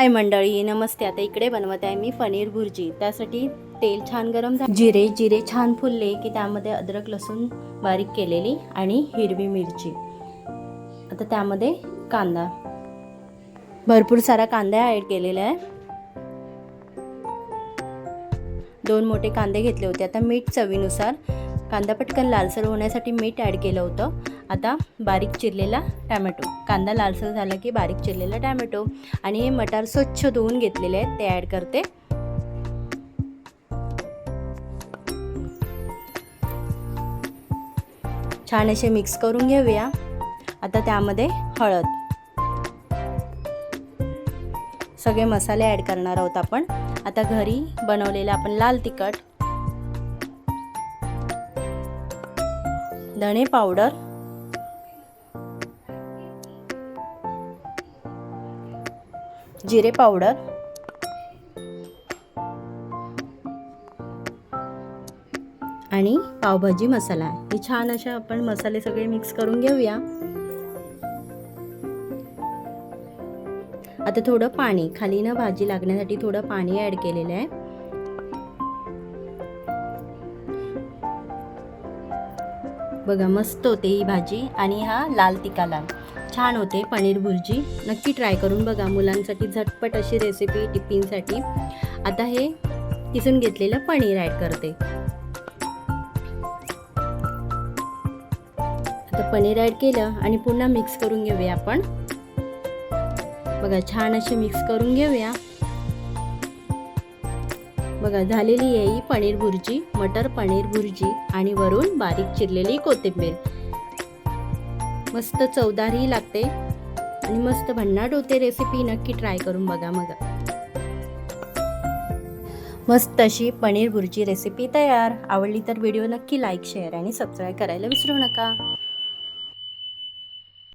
हाय मंडळी, नमस्ते. आता इकडे बनवत आहे मी पनीर भुर्जी. त्यासाठी तेल छान गरम झाले, जिरे छान फुलले की त्यामध्ये अद्रक लसूण बारीक केलेली आणि हिरवी मिरची. आता त्यामध्ये कांदा, भरपूर सारा कांदा ॲड केलेला आहे. 2 मोठे कांदे घेतले होते. आता मीठ चवीनुसार, कांदा पटकन लालसर होण्यासाठी मीठ ॲड केलं होतं. आता बारीक चिरलेला टॅमॅटो, कांदा लालसर झाला की बारीक चिरलेला टॅमॅटो आणि हे मटार स्वच्छ धुवून घेतलेले आहेत ते ॲड करते. छान असे मिक्स करून घेऊया. आता त्यामध्ये हळद, सगळे मसाले ॲड करणार आहोत आपण. आता घरी बनवलेला आपण लाल तिखट, धणे पावडर, जिरे पावडर, आणि पावभाजी मसाला. हे छान असे आपण मसाले सगळे मिक्स करून घेऊया. आता थोडं पाणी, खाली ना भाजी लागण्यासाठी थोडं पाणी ॲड केलेलं आहे. बघा मस्त होते ही भाजी आणि हा लाल तिखा लाल छान होते पनीर भुर्जी. नक्की ट्राय करून बघा, मुलांसाठी झटपट अशी रेसिपी टिफिनसाठी. आता हे किसून घेतलेलं पनीर ॲड करते. आता पनीर ॲड केलं आणि पुन्हा मिक्स करून घेऊया आपण. बघा छान अशी मिक्स करून घेऊया. बघा झालेली आहे ही पनीर भुर्जी, मटर पनीर भुर्जी आणि वरून बारीक चिरलेली कोथिंबीर. मस्त चवदारही लागते आणि मस्त भन्नाट होते रेसिपी. नक्की ट्राय करून बघा. मस्त अशी पनीर भुर्जी रेसिपी तयार. आवडली तर व्हिडिओ नक्की लाईक, शेअर आणि सबस्क्राईब करायला विसरू नका.